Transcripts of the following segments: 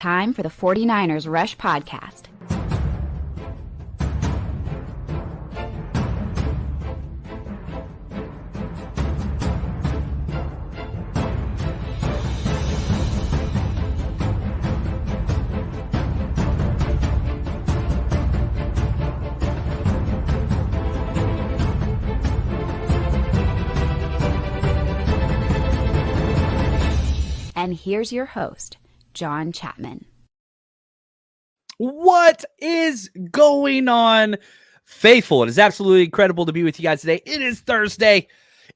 Time for the 49ers Rush Podcast. And here's your host, John Chapman. What is going on, faithful? It is absolutely incredible to be with you guys today. It is Thursday.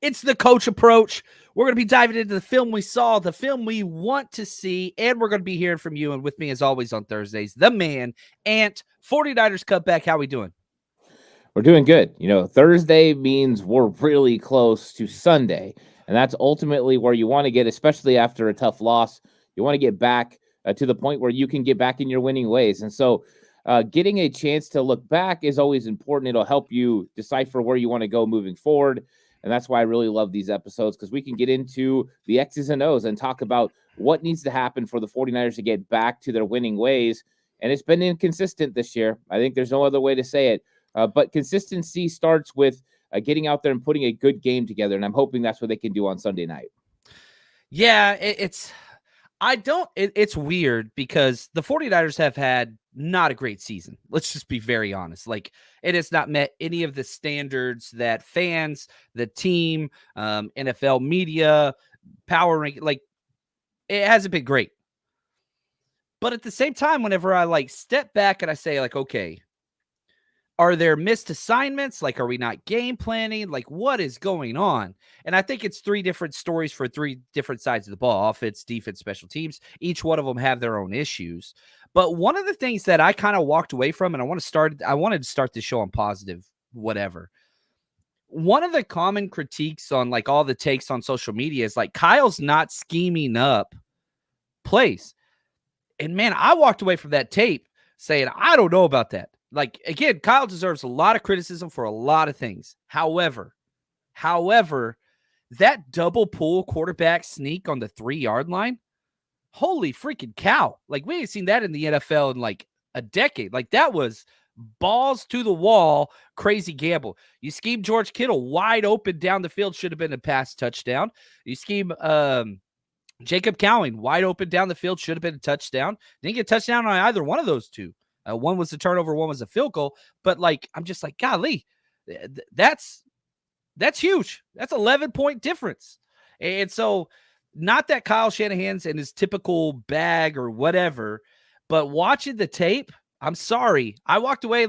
It's the Coach Approach. We're going to be diving into the film we saw, the film we want to see, and we're going to be hearing from you. And with me, as always, on Thursdays, the man, Ant, 49ers Cutback. How we doing? We're doing good. You know, Thursday means we're really close to Sunday, and that's ultimately where you want to get, especially after a tough loss. You want to get back to the point where you can get back in your winning ways. And so getting a chance to look back is always important. It'll help you decipher where you want to go moving forward. And that's why I really love these episodes, because we can get into the X's and O's and talk about what needs to happen for the 49ers to get back to their winning ways. And it's been inconsistent this year. I think there's no other way to say it. But consistency starts with getting out there and putting a good game together. And I'm hoping that's what they can do on Sunday night. Yeah, it's weird because the 49ers have had not a great season. Let's just be very honest. Like, it has not met any of the standards that fans, the team, NFL media, power rank, like, it hasn't been great. But at the same time, whenever I step back and I say okay, are there missed assignments? Like, are we not game planning? Like, what is going on? And I think it's three different stories for three different sides of the ball: offense, defense, special teams. Each one of them have their own issues. But one of the things that I kind of walked away from, and I wanted to start the show on positive, whatever. One of the common critiques on all the takes on social media is Kyle's not scheming up plays. And man, I walked away from that tape saying, I don't know about that. Again, Kyle deserves a lot of criticism for a lot of things. However, that double pull quarterback sneak on the 3-yard line, holy freaking cow. We ain't seen that in the NFL in a decade. That was balls to the wall, crazy gamble. You scheme George Kittle wide open down the field, should have been a pass touchdown. You scheme Jacob Cowing wide open down the field, should have been a touchdown. Didn't get a touchdown on either one of those two. One was a turnover, one was a field goal. But I'm just golly, that's huge. That's 11-point difference. And so, not that Kyle Shanahan's in his typical bag or whatever, but watching the tape, I'm sorry, I walked away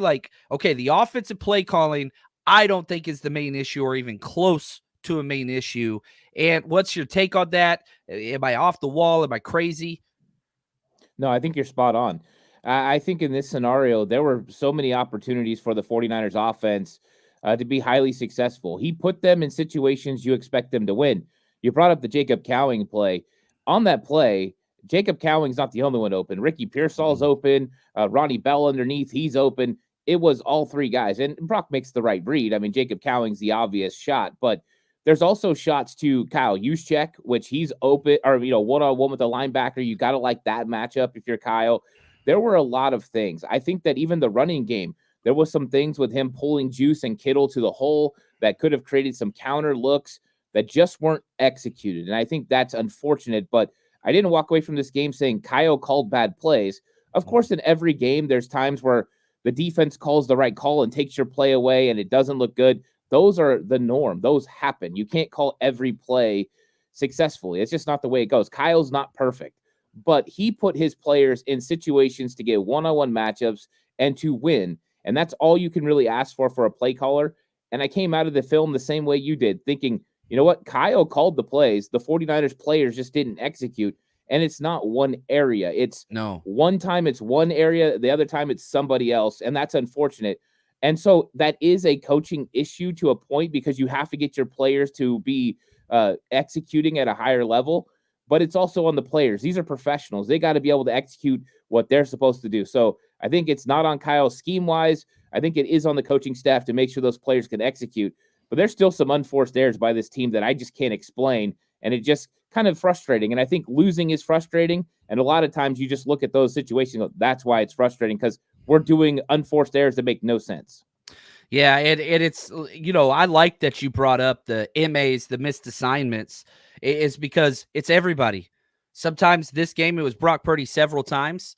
okay, the offensive play calling, I don't think is the main issue or even close to a main issue. And what's your take on that? Am I off the wall? Am I crazy? No, I think you're spot on. I think in this scenario, there were so many opportunities for the 49ers offense to be highly successful. He put them in situations you expect them to win. You brought up the Jacob Cowing play. On that play, Jacob Cowing's not the only one open. Ricky Pearsall's open. Ronnie Bell underneath, he's open. It was all three guys. And Brock makes the right read. I mean, Jacob Cowing's the obvious shot, but there's also shots to Kyle Juszczyk, which he's open, or, one-on-one with the linebacker. You got to like that matchup if you're Kyle. There were a lot of things. I think that even the running game, there was some things with him pulling Juice and Kittle to the hole that could have created some counter looks that just weren't executed. And I think that's unfortunate, but I didn't walk away from this game saying Kyle called bad plays. Of course, in every game, there's times where the defense calls the right call and takes your play away and it doesn't look good. Those are the norm. Those happen. You can't call every play successfully. It's just not the way it goes. Kyle's not perfect, but he put his players in situations to get one-on-one matchups and to win. And that's all you can really ask for a play caller. And I came out of the film the same way you did, thinking, you know what? Kyle called the plays. The 49ers players just didn't execute. And it's not one area. It's one time it's one area, the other time it's somebody else. And that's unfortunate. And so that is a coaching issue to a point, because you have to get your players to be executing at a higher level. But it's also on the players. These are professionals. They got to be able to execute what they're supposed to do. So I think it's not on Kyle scheme-wise. I think it is on the coaching staff to make sure those players can execute. But there's still some unforced errors by this team that I just can't explain. And it just kind of frustrating. And I think losing is frustrating. And a lot of times you just look at those situations, and go, that's why it's frustrating, because we're doing unforced errors that make no sense. Yeah, it's I like that you brought up the MAs, the missed assignments, is because it's everybody. Sometimes this game it was Brock Purdy several times.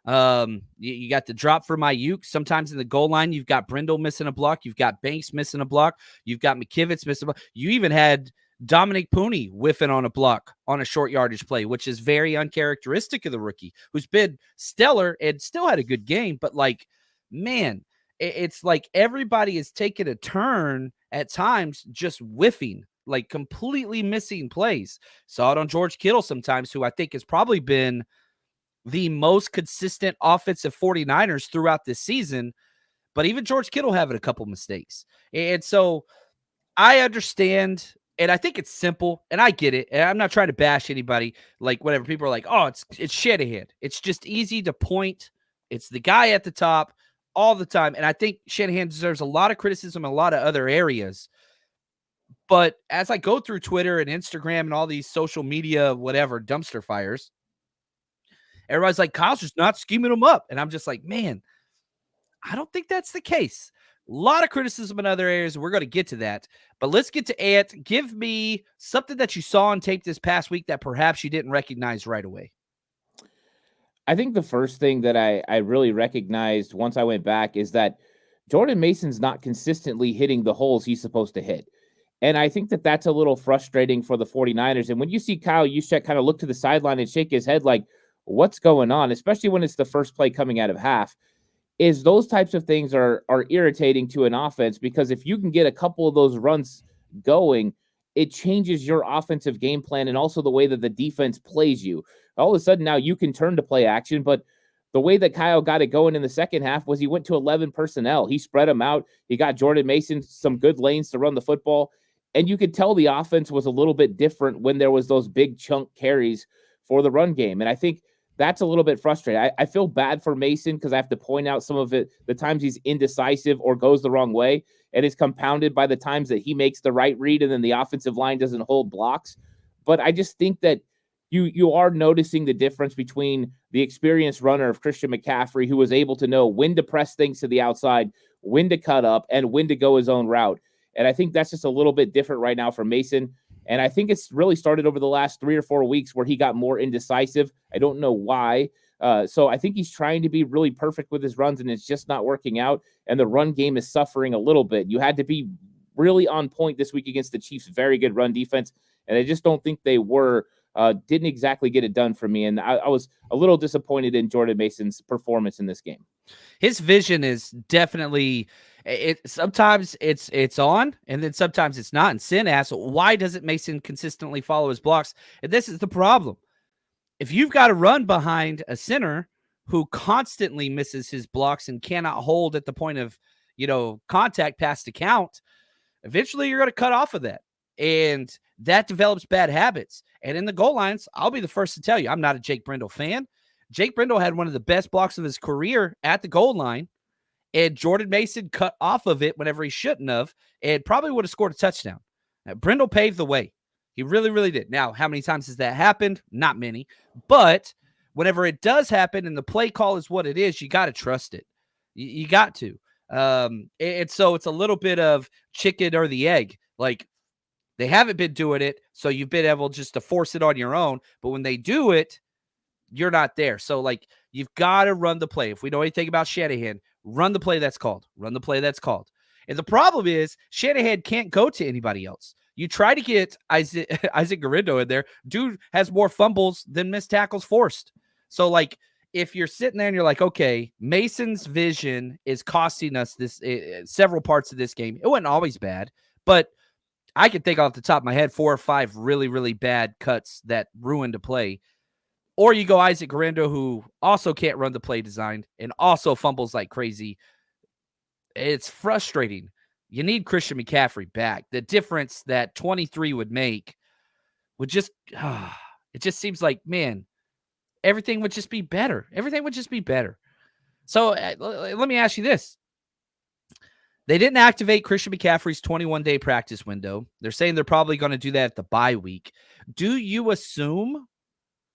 You got the drop for Ayuk. Sometimes in the goal line, you've got Brindle missing a block, you've got Banks missing a block, you've got McKivitz missing a block. You even had Dominic Pooney whiffing on a block on a short yardage play, which is very uncharacteristic of the rookie, who's been stellar and still had a good game. But like, man, it's like everybody is taking a turn at times, just whiffing, like completely missing plays. Saw it on George Kittle sometimes, who I think has probably been the most consistent offensive 49ers throughout this season. But even George Kittle having a couple mistakes. And so I understand, and I think it's simple, and I get it. And I'm not trying to bash anybody. Like, whatever, people are like, oh, it's Shanahan. It's just easy to point. It's the guy at the top all the time. And I think Shanahan deserves a lot of criticism in a lot of other areas. But as I go through Twitter and Instagram and all these social media, whatever, dumpster fires, everybody's like, Kyle's just not scheming them up. And I'm just like, man, I don't think that's the case. A lot of criticism in other areas. We're going to get to that. But let's get to Ant. Give me something that you saw on tape this past week that perhaps you didn't recognize right away. I think the first thing that I really recognized once I went back is that Jordan Mason's not consistently hitting the holes he's supposed to hit. And I think that that's a little frustrating for the 49ers. And when you see Kyle Juszczyk kind of look to the sideline and shake his head like, what's going on, especially when it's the first play coming out of half, is those types of things are irritating to an offense, because if you can get a couple of those runs going, it changes your offensive game plan and also the way that the defense plays you. All of a sudden now you can turn to play action, but the way that Kyle got it going in the second half was he went to 11 personnel. He spread them out. He got Jordan Mason some good lanes to run the football. And you could tell the offense was a little bit different when there was those big chunk carries for the run game. And I think that's a little bit frustrating. I feel bad for Mason because I have to point out some of it, the times he's indecisive or goes the wrong way. And it's compounded by the times that he makes the right read and then the offensive line doesn't hold blocks. But I just think that you are noticing the difference between the experienced runner of Christian McCaffrey, who was able to know when to press things to the outside, when to cut up, and when to go his own route. And I think that's just a little bit different right now for Mason. And I think it's really started over the last 3 or 4 weeks where he got more indecisive. I don't know why. So I think he's trying to be really perfect with his runs, and it's just not working out. And the run game is suffering a little bit. You had to be really on point this week against the Chiefs' very good run defense, and I just don't think they were. Didn't exactly get it done for me. And I was a little disappointed in Jordan Mason's performance in this game. His vision is definitely sometimes it's on and then sometimes it's not. And Sin asks, why doesn't Mason consistently follow his blocks? And this is the problem. If you've got to run behind a center who constantly misses his blocks and cannot hold at the point of, contact past the count, eventually you're going to cut off of that. And that develops bad habits. And in the goal lines, I'll be the first to tell you, I'm not a Jake Brindle fan. Jake Brindle had one of the best blocks of his career at the goal line, and Jordan Mason cut off of it whenever he shouldn't have, and probably would have scored a touchdown. Now, Brindle paved the way. He really, really did. Now, how many times has that happened? Not many. But whenever it does happen and the play call is what it is, you got to trust it. You got to. So it's a little bit of chicken or the egg. Like, they haven't been doing it, so you've been able just to force it on your own. But when they do it, you're not there. So, like, you've got to run the play. If we know anything about Shanahan, run the play that's called. Run the play that's called. And the problem is Shanahan can't go to anybody else. You try to get Isaac Garrido in there. Dude has more fumbles than missed tackles forced. So, like, if you're sitting there and you're like, okay, Mason's vision is costing us this several parts of this game. It wasn't always bad, but I can think off the top of my head 4 or 5 really, really bad cuts that ruined a play. Or you go Isaac Garrido, who also can't run the play design and also fumbles like crazy. It's frustrating. You need Christian McCaffrey back. The difference that 23 would make would just, it just seems like, man, everything would just be better. Everything would just be better. So let me ask you this. They didn't activate Christian McCaffrey's 21-day practice window. They're saying they're probably going to do that at the bye week. Do you assume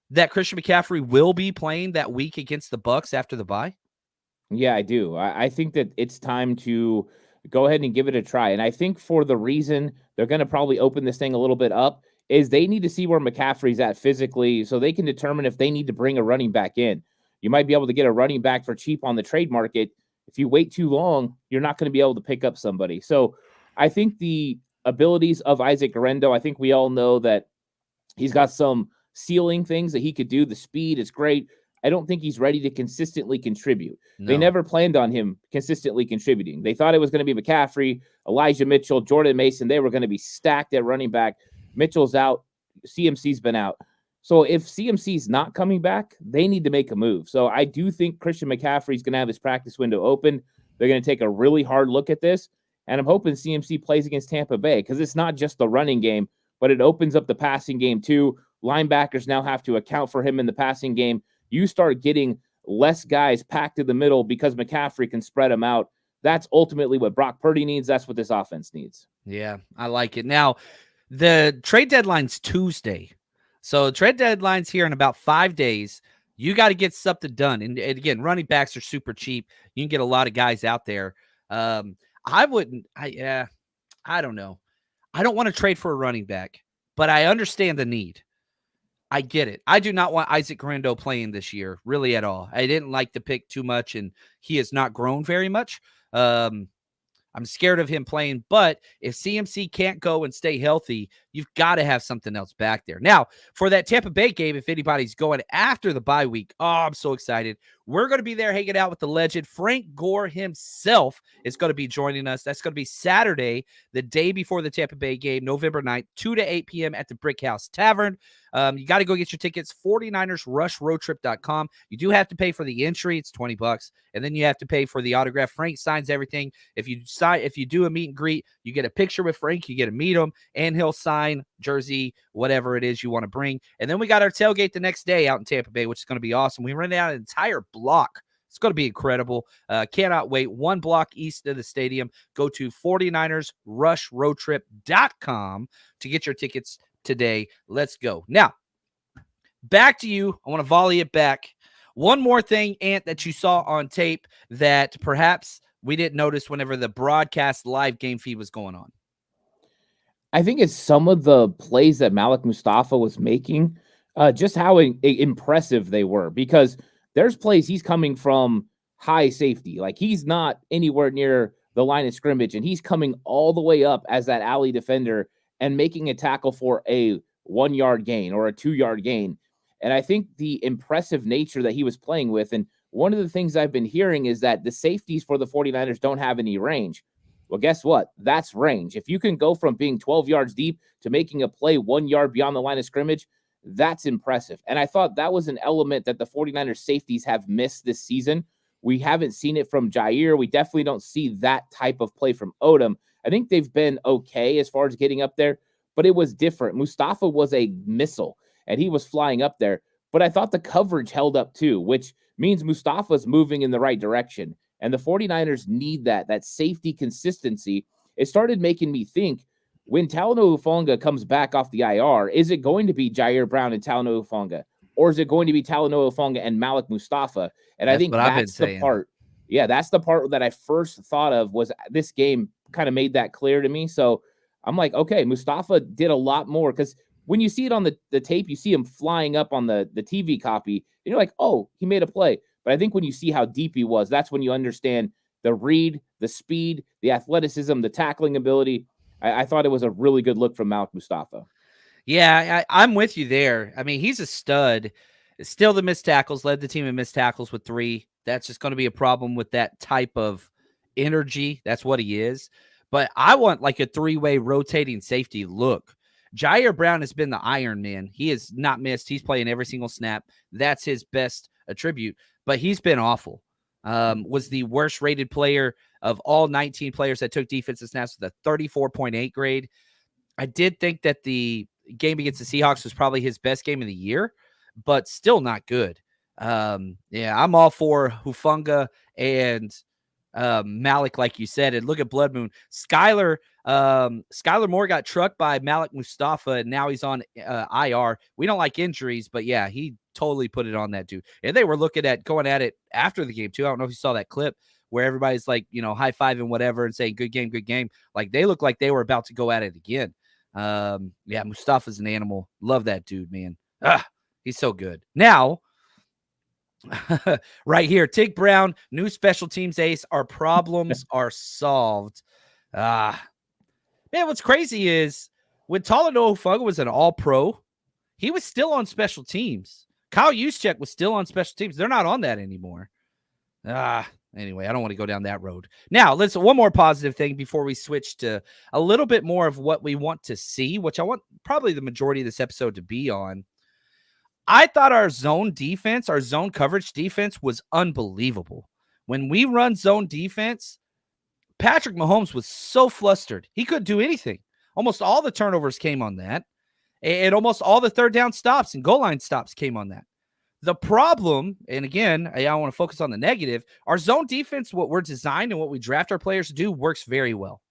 that Christian McCaffrey will be playing that week against the Bucs after the bye? Yeah, I do. I think that it's time to go ahead and give it a try. And I think for the reason they're going to probably open this thing a little bit up is they need to see where McCaffrey's at physically so they can determine if they need to bring a running back in. You might be able to get a running back for cheap on the trade market. If you wait too long, you're not going to be able to pick up somebody. So I think the abilities of Isaac Guerrero, I think we all know that he's got some ceiling things that he could do. The speed is great. I don't think he's ready to consistently contribute. No. They never planned on him consistently contributing. They thought it was going to be McCaffrey, Elijah Mitchell, Jordan Mason. They were going to be stacked at running back. Mitchell's out. CMC's been out. So if CMC's not coming back, they need to make a move. So I do think Christian McCaffrey's going to have his practice window open. They're going to take a really hard look at this. And I'm hoping CMC plays against Tampa Bay because it's not just the running game, but it opens up the passing game too. Linebackers now have to account for him in the passing game. You start getting less guys packed in the middle because McCaffrey can spread them out. That's ultimately what Brock Purdy needs. That's what this offense needs. Yeah, I like it. Now, the trade deadline's Tuesday. So trade deadline's here in about 5 days. You got to get something done. And again, running backs are super cheap. You can get a lot of guys out there. I don't know. I don't want to trade for a running back, but I understand the need. I get it. I do not want Isaac Guerrero playing this year, really at all. I didn't like the pick too much, and he has not grown very much. I'm scared of him playing, but if CMC can't go and stay healthy, you've got to have something else back there. Now, for that Tampa Bay game, if anybody's going after the bye week, I'm so excited. We're going to be there hanging out with the legend. Frank Gore himself is going to be joining us. That's going to be Saturday, the day before the Tampa Bay game, November 9th, 2 to 8 p.m. at the Brick House Tavern. You got to go get your tickets, 49ersrushroadtrip.com. You do have to pay for the entry. It's $20. And then you have to pay for the autograph. Frank signs everything. If you do a meet and greet, you get a picture with Frank, you get to meet him, and he'll sign jersey, whatever it is you want to bring. And then we got our tailgate the next day out in Tampa Bay, which is going to be awesome. We rent out an entire block. It's going to be incredible. Cannot wait. One block east of the stadium. Go to 49ersrushroadtrip.com to get your tickets today. Let's go. Now, back to you. I want to volley it back. One more thing, Ant, that you saw on tape that perhaps we didn't notice whenever the broadcast live game feed was going on. I think it's some of the plays that Malik Mustafa was making, just how impressive they were, because there's plays he's coming from high safety. Like, he's not anywhere near the line of scrimmage, and he's coming all the way up as that alley defender and making a tackle for a 1 yard gain or a 2 yard gain. And I think the impressive nature that he was playing with, and one of the things I've been hearing is that the safeties for the 49ers don't have any range. Well, guess what? That's range. If you can go from being 12 yards deep to making a play 1 yard beyond the line of scrimmage, that's impressive. And I thought that was an element that the 49ers safeties have missed this season. We haven't seen it from Jair. We definitely don't see that type of play from Odom. I think they've been okay as far as getting up there, but it was different. Mustafa was a missile, and he was flying up there. But I thought the coverage held up too, which means Mustafa's moving in the right direction. And the 49ers need that safety consistency. It started making me think, when Talanoa Hufanga comes back off the IR, is it going to be Jair Brown and Talanoa Hufanga? Or is it going to be Talanoa Hufanga and Malik Mustafa? And I think that's the part. Yeah, that's the part that I first thought of, was this game kind of made that clear to me. So I'm like, okay, Mustafa did a lot more, because when you see it on the tape, you see him flying up on the TV copy, and you're like, oh, he made a play. But I think when you see how deep he was, that's when you understand the read, the speed, the athleticism, the tackling ability. I thought it was a really good look from Malik Mustafa. Yeah, I'm with you there. I mean, he's a stud. Still the missed tackles, led the team in missed tackles with 3. That's just going to be a problem with that type of energy. That's what he is. But I want like a 3-way rotating safety look. Jair Brown has been the Iron Man. He has not missed. He's playing every single snap. That's his best attribute. But he's been awful. Was the worst rated player of all 19 players that took defensive snaps with a 34.8 grade. I did think that the game against the Seahawks was probably his best game of the year, but still not good. Yeah, I'm all for Hufanga and Malik, like you said, and look at Blood Moon. Skylar Moore got trucked by Malik Mustafa, and now he's on IR. We don't like injuries, but yeah, he totally put it on that dude. And they were looking at going at it after the game too. I don't know if you saw that clip where everybody's like, high-fiving whatever and saying good game, good game. Like they look like they were about to go at it again. Yeah, Mustafa's an animal. Love that dude, man. He's so good. Now, right here, Tig Brown, new special teams ace. Our problems are solved. Man, what's crazy is when Talanoa Funga was an all-pro, he was still on special teams. Kyle Juszczyk was still on special teams. They're not on that anymore. Anyway, I don't want to go down that road. Now, let's one more positive thing before we switch to a little bit more of what we want to see, which I want probably the majority of this episode to be on. I thought our zone defense, our zone coverage defense was unbelievable. When we run zone defense, Patrick Mahomes was so flustered. He couldn't do anything. Almost all the turnovers came on that. And almost all the third down stops and goal line stops came on that. The problem, and again, I want to focus on the negative, our zone defense, what we're designed and what we draft our players to do, works very well.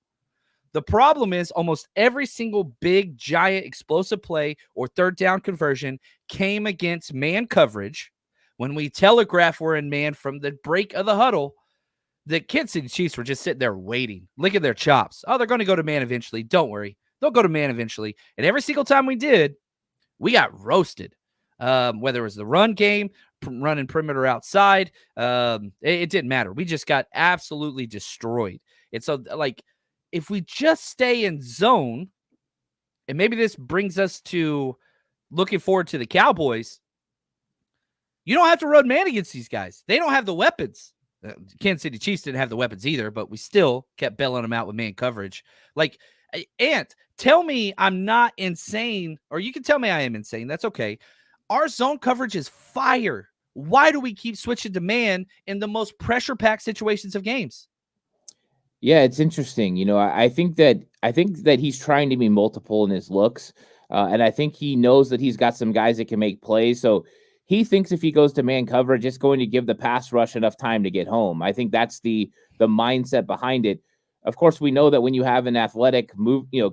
The problem is almost every single big, giant, explosive play or third down conversion came against man coverage. When we telegraph we're in man from the break of the huddle, the Kansas City Chiefs were just sitting there waiting, licking their chops. Oh, they're going to go to man eventually. Don't worry. They'll go to man eventually. And every single time we did, we got roasted. Whether it was the run game, running perimeter outside, it didn't matter. We just got absolutely destroyed. And so, like, if we just stay in zone, and maybe this brings us to looking forward to the Cowboys, you don't have to run man against these guys. They don't have the weapons. Kansas City Chiefs didn't have the weapons either, but we still kept bailing them out with man coverage. Like, Ant, tell me I'm not insane, or you can tell me I am insane. That's okay. Our zone coverage is fire. Why do we keep switching to man in the most pressure-packed situations of games? Yeah, it's interesting. I think that he's trying to be multiple in his looks, and I think he knows that he's got some guys that can make plays. So he thinks if he goes to man coverage, it's going to give the pass rush enough time to get home. I think that's the mindset behind it. Of course, we know that when you have an athletic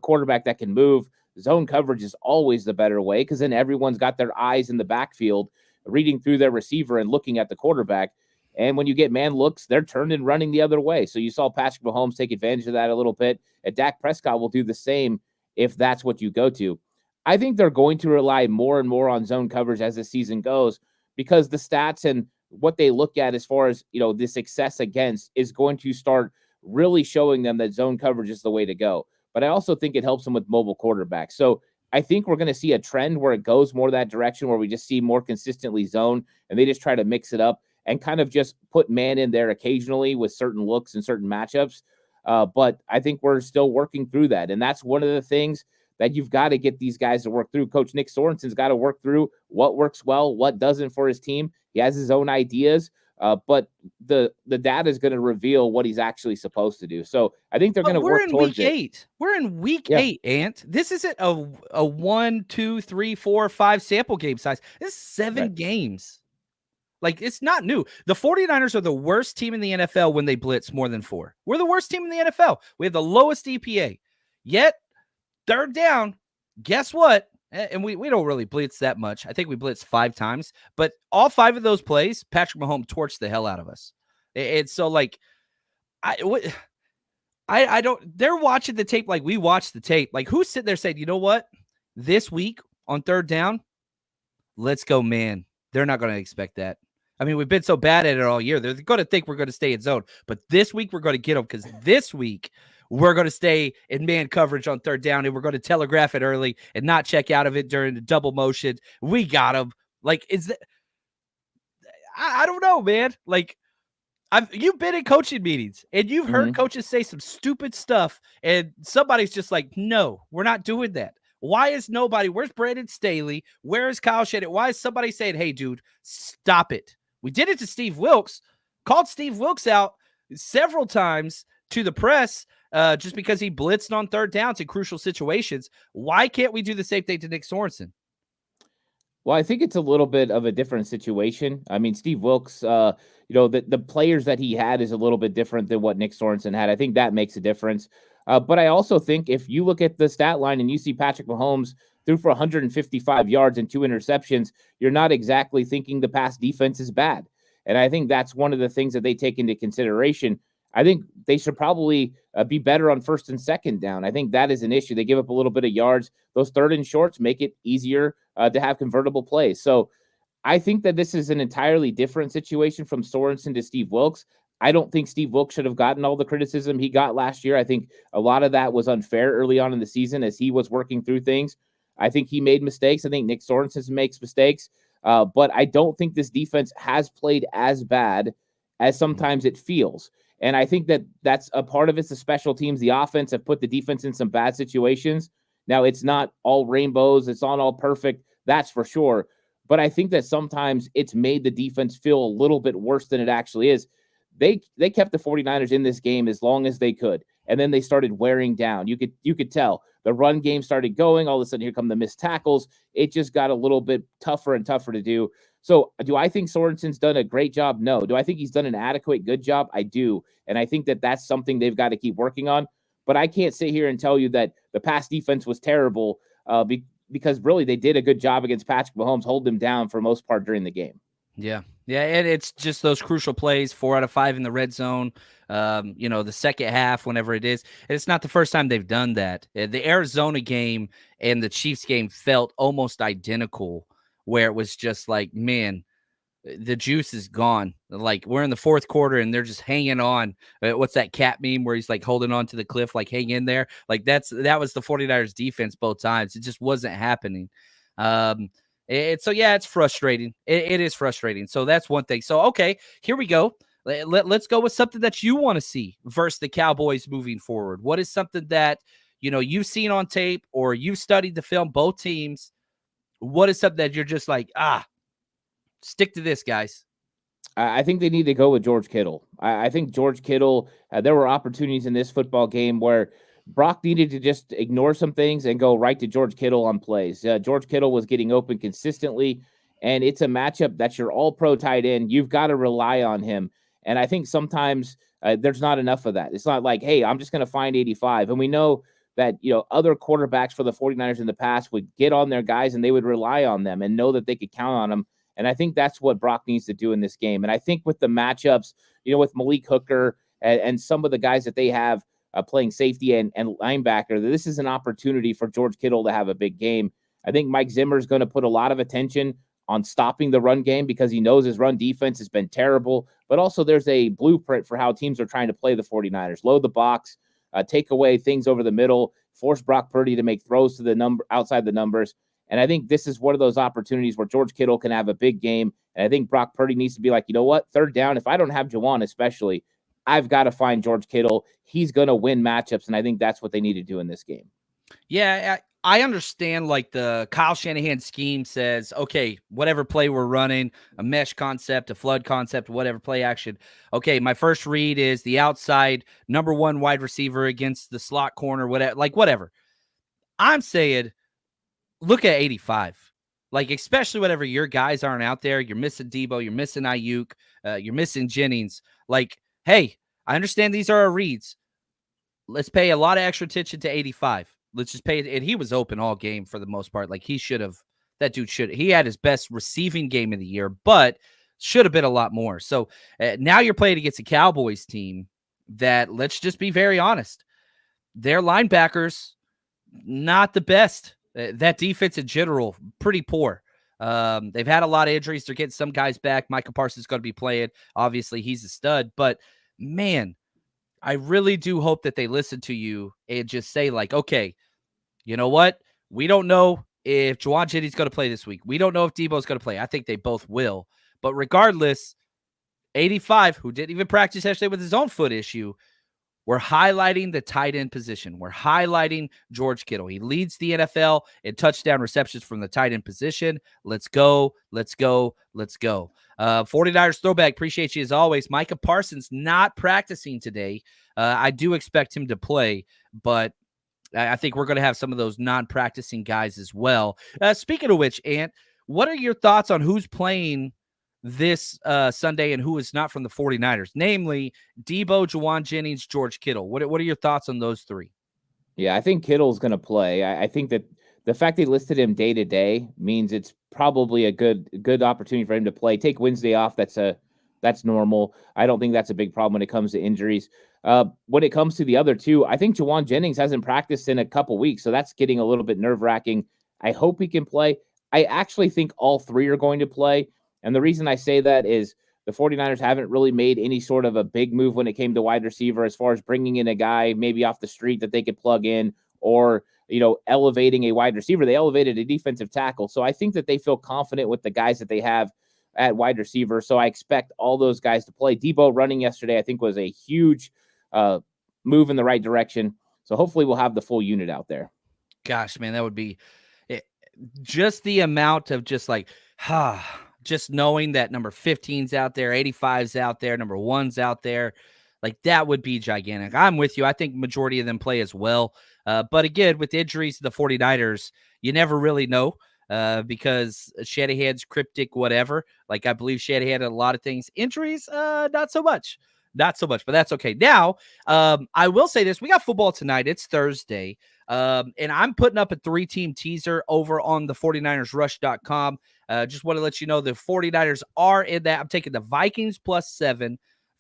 quarterback that can move, zone coverage is always the better way because then everyone's got their eyes in the backfield, reading through their receiver and looking at the quarterback. And when you get man looks, they're turned and running the other way. So you saw Patrick Mahomes take advantage of that a little bit. And Dak Prescott will do the same if that's what you go to. I think they're going to rely more and more on zone coverage as the season goes because the stats and what they look at as far as, the success against is going to start really showing them that zone coverage is the way to go. But I also think it helps them with mobile quarterbacks. So I think we're going to see a trend where it goes more that direction where we just see more consistently zone and they just try to mix it up and kind of just put man in there occasionally with certain looks and certain matchups. But I think we're still working through that. And that's one of the things that you've got to get these guys to work through. Coach Nick Sorensen's got to work through what works well, what doesn't for his team. He has his own ideas, but the data is going to reveal what he's actually supposed to do. So I think they're going to work towards it. We're in week 8. We're in week 8, Ant. This isn't a 1, 2, 3, 4, 5 sample game size. This is 7 games. Like, it's not new. The 49ers are the worst team in the NFL when they blitz more than 4. We're the worst team in the NFL. We have the lowest EPA. Yet, third down, guess what? And we don't really blitz that much. I think we blitz 5 times. But all 5 of those plays, Patrick Mahomes torched the hell out of us. And so, like, I don't – they're watching the tape like we watch the tape. Like, who's sitting there saying, you know what? This week on third down, let's go, man. They're not going to expect that. I mean, we've been so bad at it all year. They're going to think we're going to stay in zone. But this week, we're going to get them because this week, we're going to stay in man coverage on third down, and we're going to telegraph it early and not check out of it during the double motion. We got them. Like, is that – I don't know, man. Like, you've been in coaching meetings, and you've heard coaches say some stupid stuff, and somebody's just like, no, we're not doing that. Why is nobody – where's Brandon Staley? Where is Kyle Shanahan? Why is somebody saying, hey, dude, stop it? We did it to Steve Wilkes, called Steve Wilkes out several times to the press just because he blitzed on third downs in crucial situations. Why can't we do the same thing to Nick Sorensen? Well, I think it's a little bit of a different situation. I mean, Steve Wilkes, the players that he had is a little bit different than what Nick Sorensen had. I think that makes a difference. But I also think if you look at the stat line and you see Patrick Mahomes threw for 155 yards and 2 interceptions, you're not exactly thinking the pass defense is bad. And I think that's one of the things that they take into consideration. I think they should probably be better on first and second down. I think that is an issue. They give up a little bit of yards. Those third and shorts make it easier to have convertible plays. So I think that this is an entirely different situation from Sorensen to Steve Wilkes. I don't think Steve Wilkes should have gotten all the criticism he got last year. I think a lot of that was unfair early on in the season as he was working through things. I think he made mistakes. I think Nick Sorensen makes mistakes. But I don't think this defense has played as bad as sometimes it feels. And I think that that's a part of it's the special teams. The offense have put the defense in some bad situations. Now, it's not all rainbows. It's not all perfect. That's for sure. But I think that sometimes it's made the defense feel a little bit worse than it actually is. They kept the 49ers in this game as long as they could. And then they started wearing down. You could tell the run game started going. All of a sudden, here come the missed tackles. It just got a little bit tougher and tougher to do. So do I think Sorensen's done a great job? No. Do I think he's done an adequate, good job? I do. And I think that that's something they've got to keep working on. But I can't sit here and tell you that the pass defense was terrible because really they did a good job against Patrick Mahomes, hold him down for most part during the game. Yeah. Yeah, and it's just those crucial plays, 4 out of 5 in the red zone, the second half, whenever it is. And it's not the first time they've done that. The Arizona game and the Chiefs game felt almost identical, where it was just like, man, the juice is gone. Like, we're in the fourth quarter and they're just hanging on. What's that cat meme where he's like holding on to the cliff, like hang in there? Like that was the 49ers defense both times. It just wasn't happening. It's frustrating. It is frustrating. So that's one thing. So, okay, here we go. Let's go with something that you want to see versus the Cowboys moving forward. What is something that, you've seen on tape or you've studied the film, both teams? What is something that you're just like, stick to this, guys? I think they need to go with George Kittle. I think George Kittle, there were opportunities in this football game where Brock needed to just ignore some things and go right to George Kittle on plays. George Kittle was getting open consistently, and it's a matchup that's your all-pro tight end. You've got to rely on him. And I think sometimes there's not enough of that. It's not like, hey, I'm just going to find 85. And we know that, other quarterbacks for the 49ers in the past would get on their guys and they would rely on them and know that they could count on them. And I think that's what Brock needs to do in this game. And I think with the matchups, with Malik Hooker and some of the guys that they have playing safety and linebacker, this is an opportunity for George Kittle to have a big game. I think Mike Zimmer is going to put a lot of attention on stopping the run game because he knows his run defense has been terrible. But also there's a blueprint for how teams are trying to play the 49ers. Load the box, take away things over the middle, force Brock Purdy to make throws to the number outside the numbers. And I think this is one of those opportunities where George Kittle can have a big game. And I think Brock Purdy needs to be like, you know what, third down, if I don't have Juwan especially, I've got to find George Kittle. He's going to win matchups, and I think that's what they need to do in this game. Yeah, I understand, like, the Kyle Shanahan scheme says, okay, whatever play we're running, a mesh concept, a flood concept, whatever play action. Okay, my first read is the outside number 1 wide receiver against the slot corner, whatever. I'm saying, look at 85. Like, especially whenever your guys aren't out there, you're missing Debo, you're missing Ayuk, you're missing Jennings. Like, hey, I understand these are our reads. Let's pay a lot of extra attention to 85. Let's just pay it. And he was open all game for the most part. Like, he had his best receiving game of the year, but should have been a lot more. So now you're playing against a Cowboys team that, let's just be very honest, their linebackers, not the best. That defense in general, pretty poor. They've had a lot of injuries. They're getting some guys back. Micah Parsons is going to be playing. Obviously, he's a stud. But, man, I really do hope that they listen to you and just say, like, okay, you know what? We don't know if Juwan Jennings is going to play this week. We don't know if Debo's going to play. I think they both will. But regardless, 85, who didn't even practice yesterday with his own foot issue, we're highlighting the tight end position. We're highlighting George Kittle. He leads the NFL in touchdown receptions from the tight end position. Let's go. Let's go. Let's go. 49ers throwback. Appreciate you as always. Micah Parsons not practicing today. I do expect him to play, but I think we're going to have some of those non-practicing guys as well. Speaking of which, Ant, What are your thoughts on who's playing this Sunday and who is not from the 49ers? Namely, Debo, Juwan Jennings, George Kittle. What are your thoughts on those three? Yeah, I think Kittle's going to play. I think that the fact they listed him day to day means it's probably a good opportunity for him to play. Take Wednesday off. That's normal. I don't think that's a big problem when it comes to injuries. When it comes to the other two, I think Juwan Jennings hasn't practiced in a couple weeks, so that's getting a little bit nerve-wracking. I hope he can play. I actually think all three are going to play, and the reason I say that is the 49ers haven't really made any sort of a big move when it came to wide receiver as far as bringing in a guy maybe off the street that they could plug in or, elevating a wide receiver. They elevated a defensive tackle. So I think that they feel confident with the guys that they have at wide receiver. So I expect all those guys to play. Debo running yesterday, I think, was a huge move in the right direction. So hopefully we'll have the full unit out there. Gosh, man, that would be just the amount of just like, just knowing that number 15's out there, 85's out there, number 1's out there. Like, that would be gigantic. I'm with you. I think majority of them play as well. But again, with injuries to the 49ers, you never really know because Shanahan's cryptic, whatever. Like, I believe Shanahan had a lot of things. Injuries, not so much. Not so much, but that's okay. Now, I will say this. We got football tonight. It's Thursday. And I'm putting up a 3-team teaser over on the 49ersrush.com. Just want to let you know the 49ers are in that. I'm taking the Vikings +7,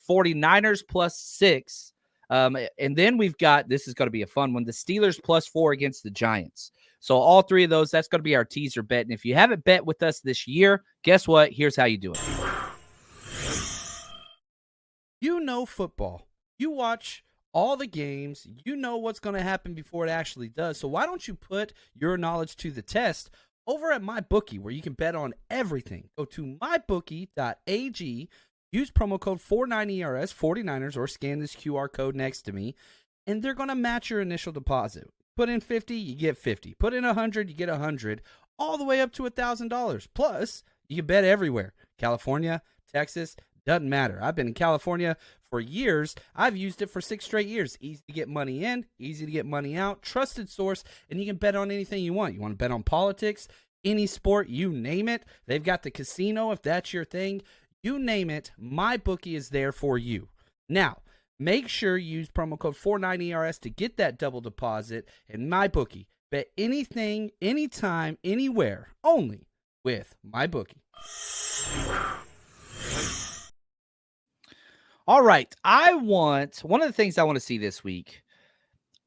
49ers +6. And then we've got, this is going to be a fun one, the Steelers +4 against the Giants. So all three of those, that's going to be our teaser bet. And if you haven't bet with us this year, guess what? Here's how you do it. You know football. You watch all the games. You know what's going to happen before it actually does. So why don't you put your knowledge to the test over at MyBookie, where you can bet on everything. Go to mybookie.ag, use promo code 49ERS, 49ers, or scan this QR code next to me, and they're going to match your initial deposit. Put in 50, you get 50. Put in 100, you get 100, all the way up to $1,000. Plus, you can bet everywhere. California, Texas, doesn't matter. I've been in California for years. I've used it for 6 straight years. Easy to get money in, easy to get money out, trusted source, and you can bet on anything you want. You want to bet on politics, any sport, you name it. They've got the casino if that's your thing. You name it, MyBookie is there for you. Now, make sure you use promo code 49ERS to get that double deposit. And MyBookie, bet anything, anytime, anywhere, only with MyBookie. All right. One of the things I want to see this week,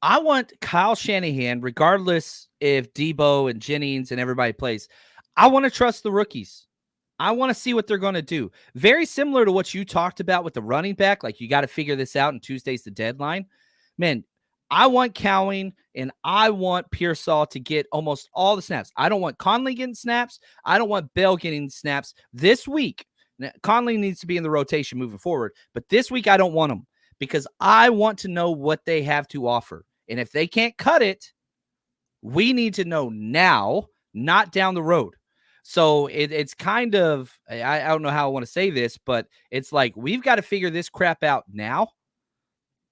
I want Kyle Shanahan, regardless if Debo and Jennings and everybody plays, I want to trust the rookies. I want to see what they're going to do. Very similar to what you talked about with the running back. Like, you got to figure this out, and Tuesday's the deadline. Man, I want Cowing and I want Pearsall to get almost all the snaps. I don't want Conley getting snaps. I don't want Bell getting snaps this week. Now, Conley needs to be in the rotation moving forward, but this week I don't want them because I want to know what they have to offer. And if they can't cut it, we need to know now, not down the road. So it's kind of, I don't know how I want to say this, but it's like we've got to figure this crap out now,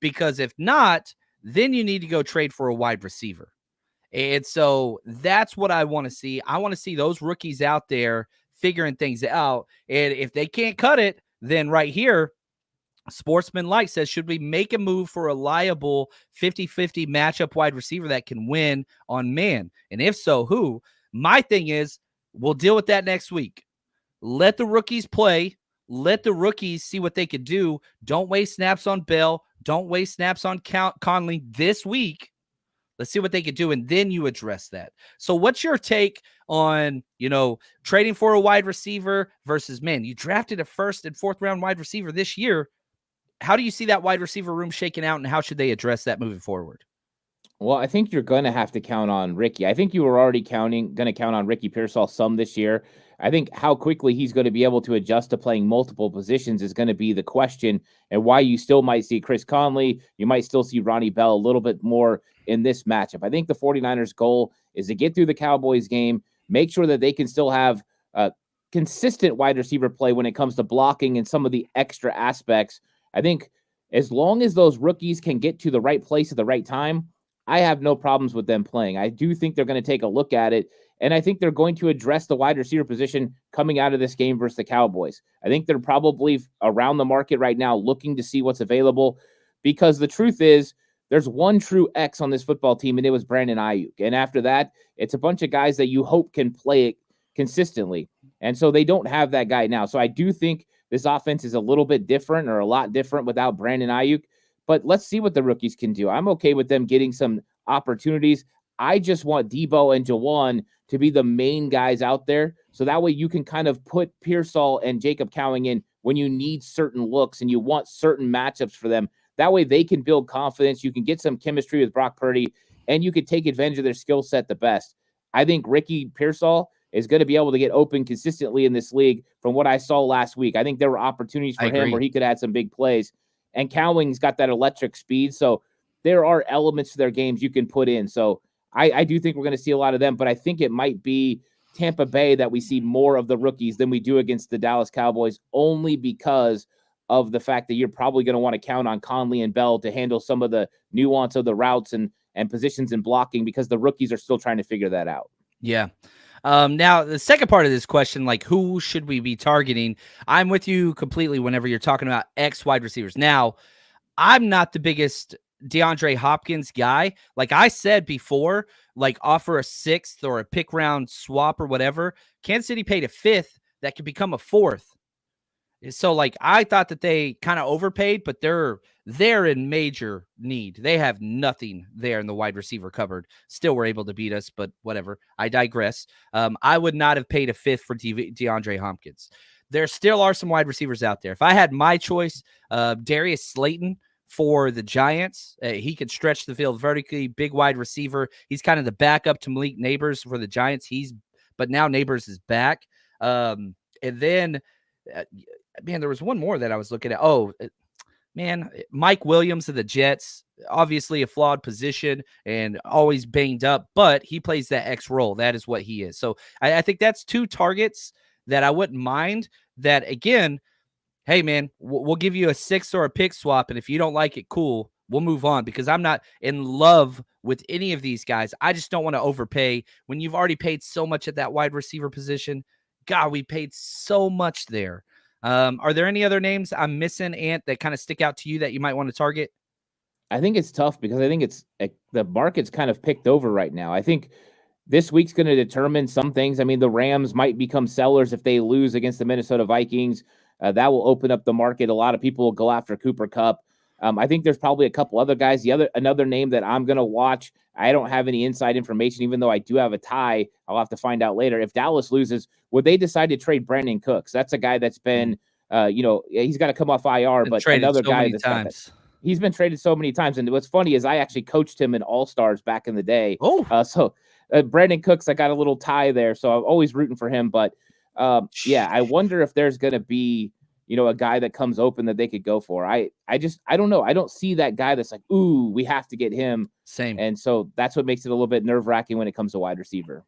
because if not, then you need to go trade for a wide receiver. And so that's what I want to see. I want to see those rookies out there figuring things out. And if they can't cut it, then right here, Sportsman Light says, should we make a move for a reliable 50-50 matchup wide receiver that can win on man? And if so, who? My thing is, we'll deal with that next week. Let the rookies play. Let the rookies see what they could do. Don't waste snaps on Bell. Don't waste snaps on Conley this week. Let's see what they could do, and then you address that. So what's your take on, trading for a wide receiver versus, man, you drafted a 1st and 4th round wide receiver this year. How do you see that wide receiver room shaking out, and how should they address that moving forward? Well, I think you're going to have to count on Ricky. I think you were already going to count on Ricky Pearsall some this year. I think how quickly he's going to be able to adjust to playing multiple positions is going to be the question, and why you still might see Chris Conley. You might still see Ronnie Bell a little bit more in this matchup. I think the 49ers' goal is to get through the Cowboys game, make sure that they can still have consistent wide receiver play when it comes to blocking and some of the extra aspects. I think as long as those rookies can get to the right place at the right time, I have no problems with them playing. I do think they're going to take a look at it And I think they're going to address the wide receiver position coming out of this game versus the Cowboys. I think they're probably around the market right now looking to see what's available, because the truth is there's one true X on this football team, and it was Brandon Ayuk. And after that, it's a bunch of guys that you hope can play it consistently. And so they don't have that guy now. So I do think this offense is a little bit different, or a lot different, without Brandon Ayuk. But let's see what the rookies can do. I'm okay with them getting some opportunities. I just want Debo and Jawan to be the main guys out there, so that way you can kind of put Pearsall and Jacob Cowing in when you need certain looks and you want certain matchups for them. That way they can build confidence. You can get some chemistry with Brock Purdy, and you could take advantage of their skill set the best. I think Ricky Pearsall is going to be able to get open consistently in this league from what I saw last week. I think there were opportunities for him where he could add some big plays. And Cowing's got that electric speed, so there are elements to their games you can put in. So I do think we're going to see a lot of them, but I think it might be Tampa Bay that we see more of the rookies than we do against the Dallas Cowboys, only because of the fact that you're probably going to want to count on Conley and Bell to handle some of the nuance of the routes and positions and blocking, because the rookies are still trying to figure that out. Yeah. Now, the second part of this question, like, who should we be targeting? I'm with you completely whenever you're talking about X wide receivers. Now, I'm not the biggest DeAndre Hopkins guy. Like I said before, like offer a sixth or a pick round swap or whatever. Kansas City paid a fifth that could become a fourth. So like I thought that they kind of overpaid, but they're in major need. They have nothing there in the wide receiver cupboard. Still were able to beat us, but whatever. I digress. I would not have paid a fifth for DeAndre Hopkins. There still are some wide receivers out there. If I had my choice, Darius Slayton for the Giants, he could stretch the field vertically, big wide receiver. He's kind of the backup to Malik Neighbors for the Giants. But now Neighbors is back. And then, man, there was one more that I was looking at. Mike Williams of the Jets, obviously a flawed position and always banged up, but he plays that X role. That is what he is. So I think that's two targets that I wouldn't mind. That, again, hey, man, we'll give you a sixth or a pick swap, and if you don't like it, cool, we'll move on, because I'm not in love with any of these guys. I just don't want to overpay when you've already paid so much at that wide receiver position. God, we paid so much there. Are there any other names I'm missing, Ant, that kind of stick out to you that you might want to target? I think it's tough, because I think it's the market's kind of picked over right now. I think this week's going to determine some things. I mean, the Rams might become sellers if they lose against the Minnesota Vikings. That will open up the market. A lot of people will go after Cooper Kupp. I think there's probably a couple other guys. Another name that I'm going to watch, I don't have any inside information, even though I do have a tie. I'll have to find out later. If Dallas loses, would they decide to trade Brandon Cooks? That's a guy that's been, he's got to come off IR, but another guy that's he's been traded so many times. And what's funny is I actually coached him in All-Stars back in the day. So Brandon Cooks, I got a little tie there, so I'm always rooting for him. But I wonder if there's going to be, a guy that comes open that they could go for. I don't know. I don't see that guy that's like, ooh, we have to get him. Same. And so that's what makes it a little bit nerve-wracking when it comes to wide receiver.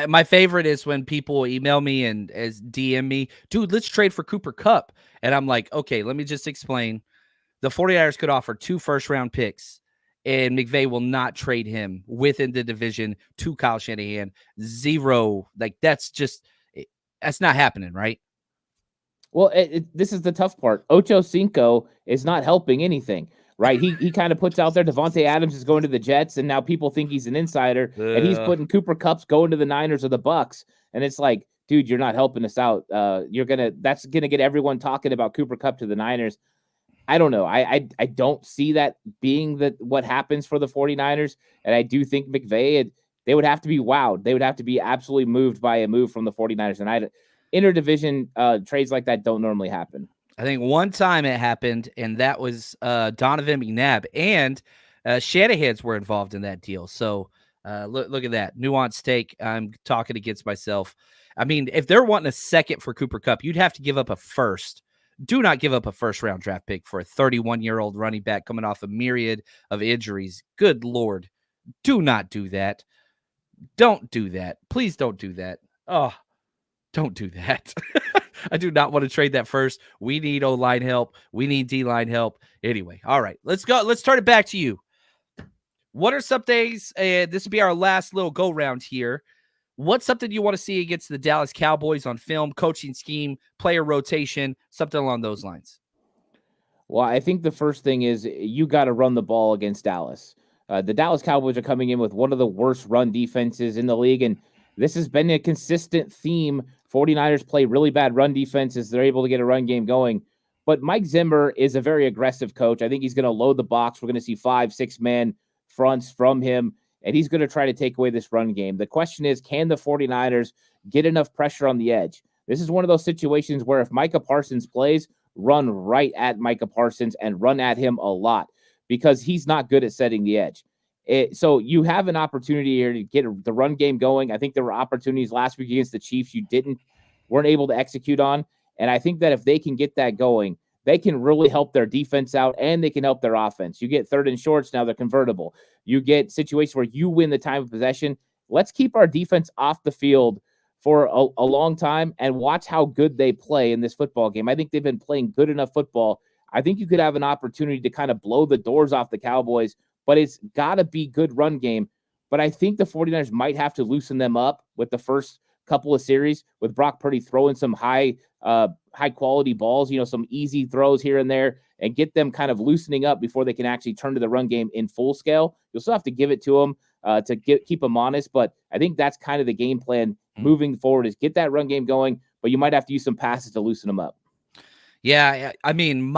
My favorite is when people email me and DM me, dude, let's trade for Cooper Kupp. And I'm like, okay, let me just explain. The 49ers could offer 2 first-round picks, and McVay will not trade him within the division to Kyle Shanahan. 0. Like, that's not happening, right? Well, this is the tough part. Ocho Cinco is not helping anything, right? He kind of puts out there Devontae Adams is going to the Jets, and now people think he's an insider, and he's putting Cooper Kupp's going to the Niners or the Bucks, and it's like, dude, you're not helping us out. That's gonna get everyone talking about Cooper Kupp to the Niners. I don't know. I don't see that being what happens for the 49ers, and I do think McVay, they would have to be wowed. They would have to be absolutely moved by a move from the 49ers, and interdivision trades like that don't normally happen. I think one time it happened, and that was Donovan McNabb, and Shanahan's were involved in that deal. So look at that. Nuanced take. I'm talking against myself. I mean, if they're wanting a second for Cooper Kupp, you'd have to give up a first. Do not give up a first-round draft pick for a 31-year-old running back coming off a myriad of injuries. Good Lord. Do not do that. Don't do that. Please don't do that. Oh, don't do that. I do not want to trade that first. We need O-line help. We need D-line help. Anyway, all right, let's go. Let's turn it back to you. What are some things, this will be our last little go-round here. What's something you want to see against the Dallas Cowboys on film, coaching scheme, player rotation, something along those lines? Well, I think the first thing is you got to run the ball against Dallas. The Dallas Cowboys are coming in with one of the worst run defenses in the league, and this has been a consistent theme. 49ers play really bad run defenses. They're able to get a run game going. But Mike Zimmer is a very aggressive coach. I think he's going to load the box. We're going to see 5-6 man fronts from him, and he's going to try to take away this run game. The question is, can the 49ers get enough pressure on the edge? This is one of those situations where if Micah Parsons plays, run right at Micah Parsons and run at him a lot because he's not good at setting the edge. So you have an opportunity here to get the run game going. I think there were opportunities last week against the Chiefs you weren't able to execute on. And I think that if they can get that going, they can really help their defense out and they can help their offense. You get third and shorts, now they're convertible. You get situations where you win the time of possession. Let's keep our defense off the field for a long time and watch how good they play in this football game. I think they've been playing good enough football. I think you could have an opportunity to kind of blow the doors off the Cowboys, but it's got to be good run game. But I think the 49ers might have to loosen them up with the first couple of series with Brock Purdy throwing some high quality balls, some easy throws here and there, and get them kind of loosening up before they can actually turn to the run game in full scale. You'll still have to give it to them to keep them honest, but I think that's kind of the game plan moving forward is get that run game going, but you might have to use some passes to loosen them up. Yeah, I mean,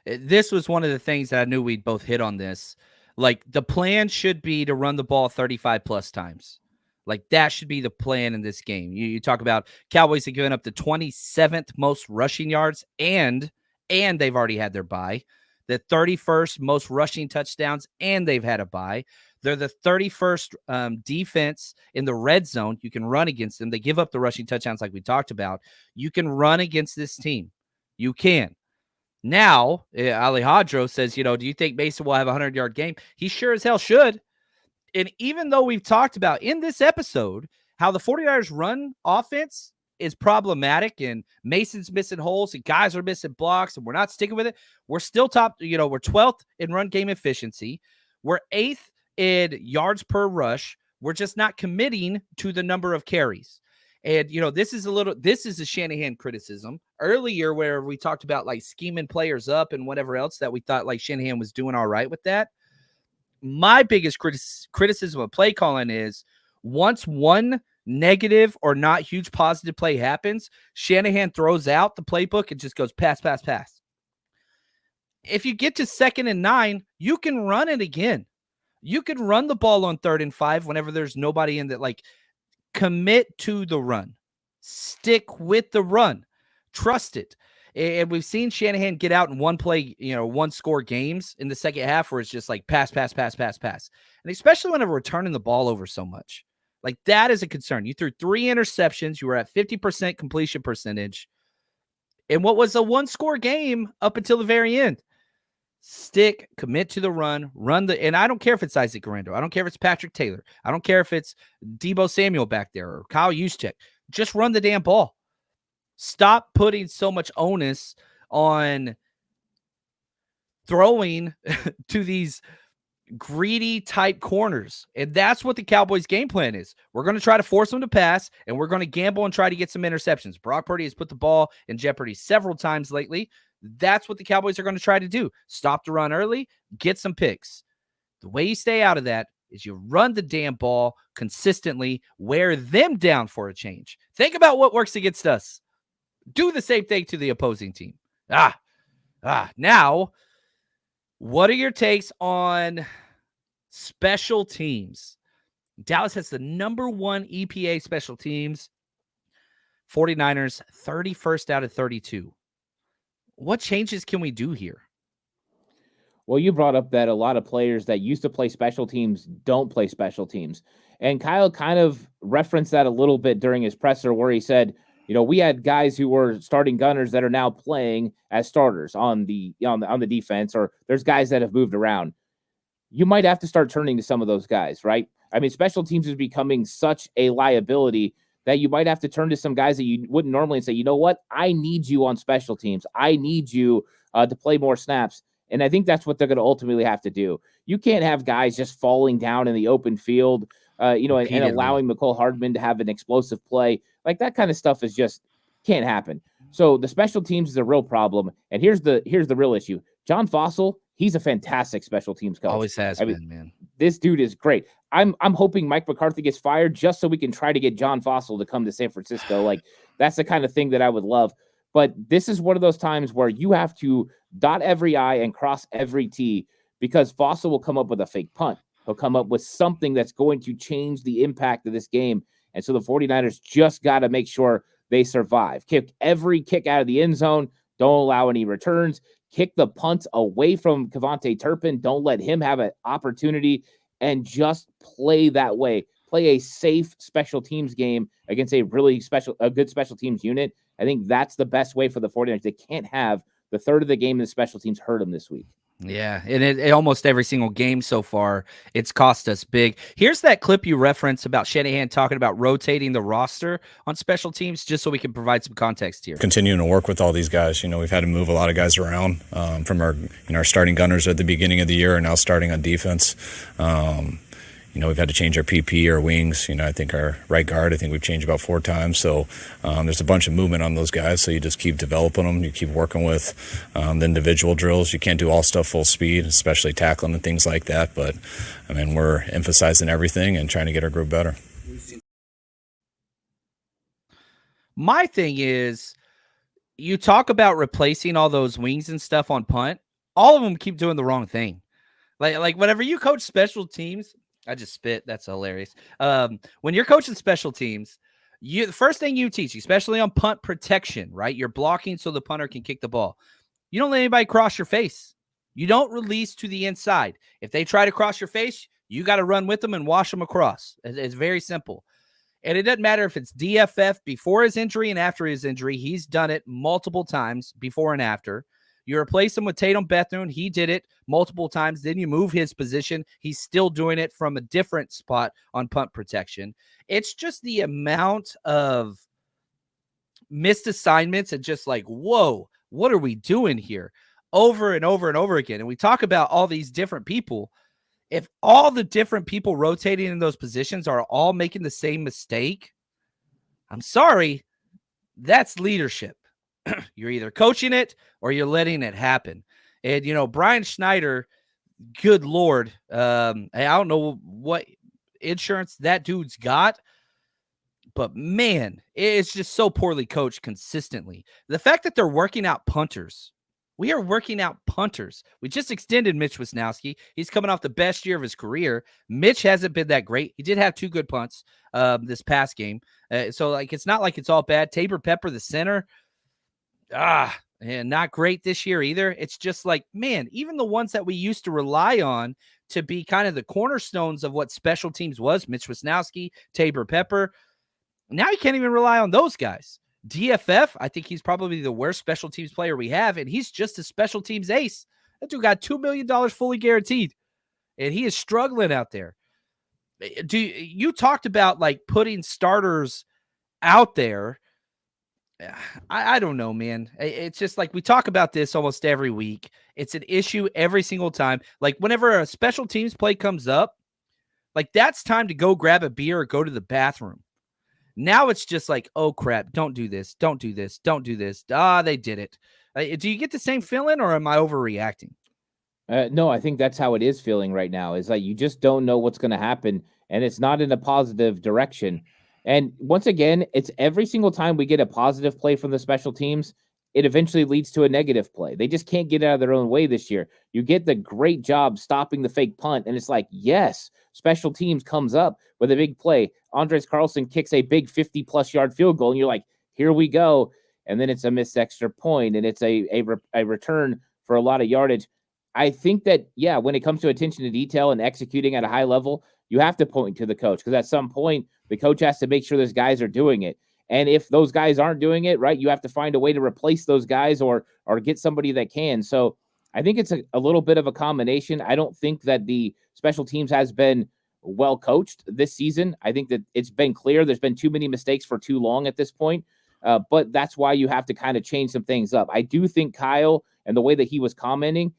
this was one of the things that I knew we'd both hit on this. Like, the plan should be to run the ball 35 plus times. Like, that should be the plan in this game. You talk about Cowboys have given up the 27th most rushing yards, and they've already had their bye. The 31st most rushing touchdowns, and they've had a bye. They're the 31st defense in the red zone. You can run against them. They give up the rushing touchdowns like we talked about. You can run against this team. You can. Now, Alejandro says, do you think Mason will have a 100-yard game? He sure as hell should. And even though we've talked about in this episode how the 49ers run offense is problematic and Mason's missing holes and guys are missing blocks and we're not sticking with it, we're still top, we're 12th in run game efficiency. We're 8th in yards per rush. We're just not committing to the number of carries. And, this is a Shanahan criticism earlier where we talked about like scheming players up and whatever else that we thought like Shanahan was doing all right with that. My biggest criticism of play calling is once one negative or not huge positive play happens, Shanahan throws out the playbook and just goes pass, pass, pass. If you get to 2nd and 9, you can run it again. You can run the ball on 3rd and 5 whenever there's nobody in that. Like, commit to the run. Stick with the run. Trust it. And we've seen Shanahan get out in one play, one score games in the second half where it's just like pass, pass, pass, pass, pass. And especially whenever we're turning the ball over so much. Like, that is a concern. You threw 3 interceptions. You were at 50% completion percentage. And what was a one-score game up until the very end. Stick, commit to the run, and I don't care if it's Isaac Guerrero. I don't care if it's Patrick Taylor. I don't care if it's Deebo Samuel back there or Kyle Juszczyk. Just run the damn ball. Stop putting so much onus on throwing to these greedy type corners. And that's what the Cowboys game plan is. We're going to try to force them to pass, and we're going to gamble and try to get some interceptions. Brock Purdy has put the ball in jeopardy several times lately. That's what the Cowboys are going to try to do. Stop the run early, get some picks. The way you stay out of that is you run the damn ball consistently, wear them down for a change. Think about what works against us. Do the same thing to the opposing team. Now, what are your takes on special teams? Dallas has the number 1 EPA special teams. 49ers, 31st out of 32. What changes can we do here? Well, you brought up that a lot of players that used to play special teams don't play special teams. And Kyle kind of referenced that a little bit during his presser where he said, we had guys who were starting gunners that are now playing as starters on the defense, or there's guys that have moved around. You might have to start turning to some of those guys, right? I mean, special teams is becoming such a liability that you might have to turn to some guys that you wouldn't normally and say, you know what? I need you on special teams. I need you to play more snaps. And I think that's what they're going to ultimately have to do. You can't have guys just falling down in the open field and Repeatedly. allowing McCole Hardman to have an explosive play. Like that kind of stuff is just can't happen. So the special teams is a real problem. And here's the real issue. John Fossil, he's a fantastic special teams coach. Always has been, man. This dude is great. I'm hoping Mike McCarthy gets fired just so we can try to get John Fossil to come to San Francisco. Like that's the kind of thing that I would love. But this is one of those times where you have to dot every I and cross every T, because Fossil will come up with a fake punt. He'll come up with something that's going to change the impact of this game. And so the 49ers just got to make sure they survive. Kick every kick out of the end zone. Don't allow any returns. Kick the punts away from Kevontae Turpin. Don't let him have an opportunity, and just play that way. Play a safe special teams game against a good special teams unit. I think that's the best way for the 49ers. They can't have the third of the game in the special teams hurt them this week. Yeah, and it almost every single game so far, it's cost us big. Here's that clip you referenced about Shanahan talking about rotating the roster on special teams, just so we can provide some context here. Continuing to work with all these guys. We've had to move a lot of guys around from our starting gunners at the beginning of the year and now starting on defense. We've had to change our PP, our wings. I think our right guard, we've changed about 4 times. So there's a bunch of movement on those guys. So you just keep developing them. You keep working with the individual drills. You can't do all stuff full speed, especially tackling and things like that. But, we're emphasizing everything and trying to get our group better. My thing is, you talk about replacing all those wings and stuff on punt. All of them keep doing the wrong thing. Like whenever you coach special teams, I just spit. That's hilarious. When you're coaching special teams, the first thing you teach, especially on punt protection, right? You're blocking so the punter can kick the ball. You don't let anybody cross your face. You don't release to the inside. If they try to cross your face, you got to run with them and wash them across. It's very simple. And it doesn't matter if it's DFF before his injury and after his injury. He's done it multiple times before and after. You replace him with Tatum Bethune. He did it multiple times. Then you move his position. He's still doing it from a different spot on punt protection. It's just the amount of missed assignments and just like, whoa, what are we doing here? Over and over and over again. And we talk about all these different people. If all the different people rotating in those positions are all making the same mistake, I'm sorry, that's leadership. You're either coaching it or you're letting it happen. And, Brian Schneider, good Lord, I don't know what insurance that dude's got, but man, it's just so poorly coached consistently. The fact that they're working out punters, we are working out punters. We just extended Mitch Wisnowski. He's coming off the best year of his career. Mitch hasn't been that great. He did have 2 good punts this past game. So it's not like it's all bad. Tabor Pepper, the center, and not great this year either. It's just like, man, even the ones that we used to rely on to be kind of the cornerstones of what special teams was, Mitch Wisnowski, Tabor Pepper, now you can't even rely on those guys. DFF, I think he's probably the worst special teams player we have, and he's just a special teams ace. That dude got $2 million fully guaranteed, and he is struggling out there. You talked about like putting starters out there. I don't know, man. It's just like we talk about this almost every week. It's an issue every single time. Like whenever a special teams play comes up, like that's time to go grab a beer or go to the bathroom. Now it's just like, oh crap, don't do this, don't do this, don't do this. They did it. Do you get the same feeling, or am I overreacting? No, I think that's how it is feeling right now. Is like you just don't know what's going to happen, and it's not in a positive direction. And once again, it's every single time we get a positive play from the special teams, it eventually leads to a negative play. They just can't get out of their own way this year. You get the great job stopping the fake punt, and it's like, yes, special teams comes up with a big play. Andres Carlson kicks a big 50-plus yard field goal, and you're like, here we go. And then it's a missed extra point, and it's a return for a lot of yardage. I think that, when it comes to attention to detail and executing at a high level, you have to point to the coach, because at some point, the coach has to make sure those guys are doing it. And if those guys aren't doing it, right, you have to find a way to replace those guys or get somebody that can. So I think it's a little bit of a combination. I don't think that the special teams has been well coached this season. I think that it's been clear there's been too many mistakes for too long at this point. But that's why you have to kind of change some things up. I do think Kyle and the way that he was commenting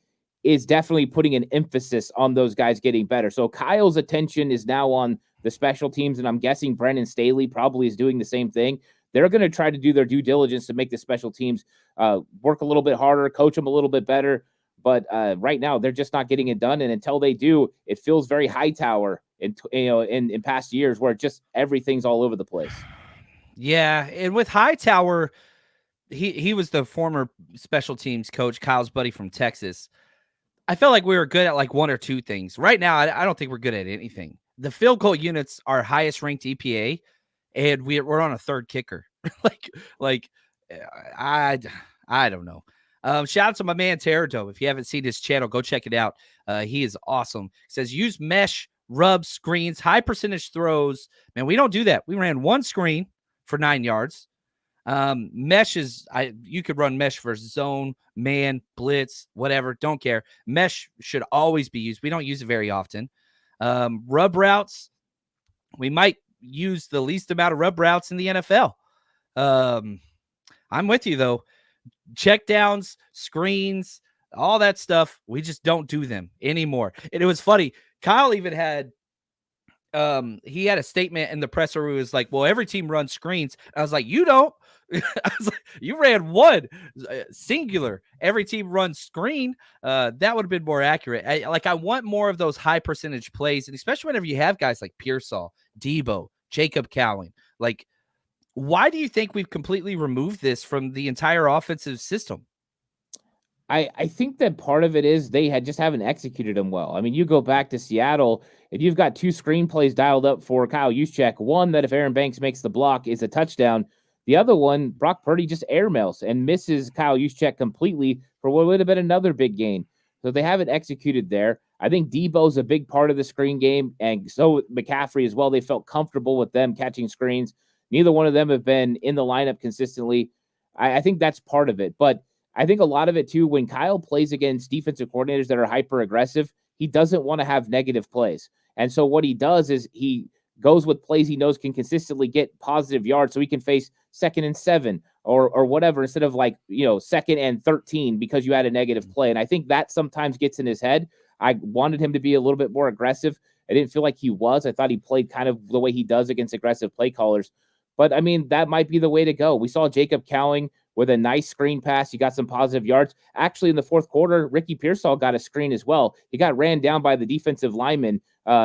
is definitely putting an emphasis on those guys getting better. So Kyle's attention is now on the special teams, and I'm guessing Brendan Staley probably is doing the same thing. They're going to try to do their due diligence to make the special teams work a little bit harder, coach them a little bit better. But right now, they're just not getting it done. And until they do, it feels very Hightower in past years where just everything's all over the place. Yeah, and with Hightower, he was the former special teams coach, Kyle's buddy from Texas. I felt like we were good at like one or two things. Right now, I don't think we're good at anything. The field goal units are highest ranked EPA, and we're on a third kicker. I don't know. Shout out to my man Terrado. If you haven't seen his channel, go check it out. He is awesome. He says use mesh, rub, screens, high percentage throws. Man, we don't do that. We ran one screen for 9 yards. Mesh is you could run mesh for zone, man, blitz, whatever. Don't care. Mesh should always be used. We don't use it very often. Rub routes, we might use the least amount of rub routes in the NFL. I'm with you though. Check downs, screens, all that stuff. We just don't do them anymore. And it was funny. Kyle even had he had a statement in the presser where he was like, well, every team runs screens. I was like, you don't. I was like, you ran one singular. Every team runs screen. That would have been more accurate. I want more of those high percentage plays, and especially whenever you have guys like Pearsall, Debo, Jacob Cowling. Like, why do you think we've completely removed this from the entire offensive system? I think that part of it is they just haven't executed them well. I mean, you go back to Seattle and you've got two screenplays dialed up for Kyle Juszczyk. One that if Aaron Banks makes the block is a touchdown. The other one, Brock Purdy just airmails and misses Kyle Juszczyk completely for what would have been another big gain. So they haven't executed there. I think Debo's a big part of the screen game, and so McCaffrey as well. They felt comfortable with them catching screens. Neither one of them have been in the lineup consistently. I think that's part of it. But I think a lot of it, too, when Kyle plays against defensive coordinators that are hyper-aggressive, he doesn't want to have negative plays. And so what he does is he goes with plays he knows can consistently get positive yards so he can face 2nd and 7 or whatever instead of 2nd and 13 because you had a negative play. And I think that sometimes gets in his head. I wanted him to be a little bit more aggressive. I didn't feel like he was. I thought he played kind of the way he does against aggressive play callers. But, I mean, that might be the way to go. We saw Jacob Cowling with a nice screen pass. He got some positive yards. Actually, in the fourth quarter, Ricky Pearsall got a screen as well. He got ran down by the defensive lineman,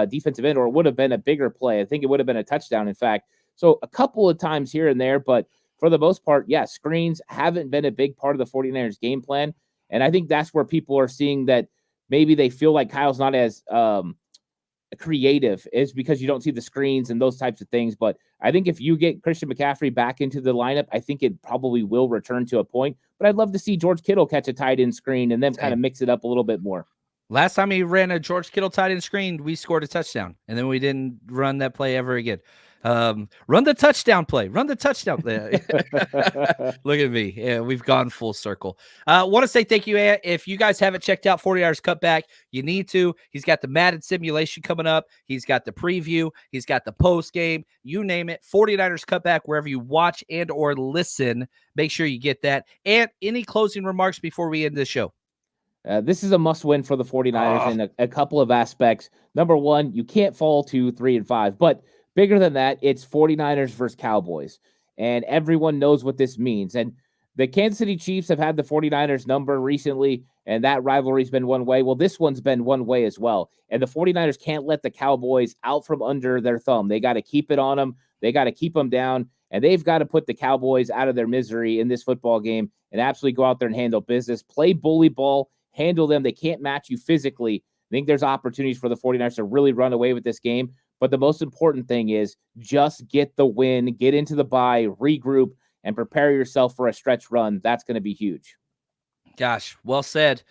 defensive end, or it would have been a bigger play. I think it would have been a touchdown, in fact. So a couple of times here and there, but for the most part, yeah, screens haven't been a big part of the 49ers game plan. And I think that's where people are seeing that maybe they feel like Kyle's not as creative is because you don't see the screens and those types of things. But I think if you get Christian McCaffrey back into the lineup, I think it probably will return to a point. But I'd love to see George Kittle catch a tight end screen and then kind of mix it up a little bit more. Last time he ran a George Kittle tight end screen, we scored a touchdown, and then we didn't run that play ever again. Run the touchdown play. Run the touchdown play. Look at me. Yeah, we've gone full circle. Want to say thank you, Ant. If you guys haven't checked out 40 Hours Cutback, you need to. He's got the Madden simulation coming up. He's got the preview. He's got the post game. You name it. 49ers Cutback, wherever you watch and or listen. Make sure you get that. And any closing remarks before we end the show? This is a must-win for the 49ers in a couple of aspects. Number one, you can't fall to 3-5. But bigger than that, it's 49ers versus Cowboys. And everyone knows what this means. And the Kansas City Chiefs have had the 49ers number recently, and that rivalry's been one way. Well, this one's been one way as well. And the 49ers can't let the Cowboys out from under their thumb. They got to keep it on them. They got to keep them down. And they've got to put the Cowboys out of their misery in this football game and absolutely go out there and handle business. Play bully ball. Handle them. They can't match you physically. I think there's opportunities for the 49ers to really run away with this game. But the most important thing is just get the win, get into the bye, regroup, and prepare yourself for a stretch run. That's going to be huge. Gosh, well said.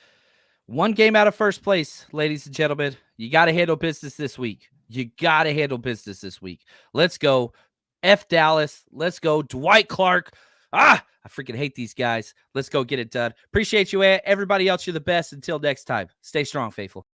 One game out of first place, ladies and gentlemen. You got to handle business this week. You got to handle business this week. Let's go. F Dallas. Let's go. Dwight Clark. I freaking hate these guys. Let's go get it done. Appreciate you, everybody else. You're the best. Until next time, stay strong, faithful.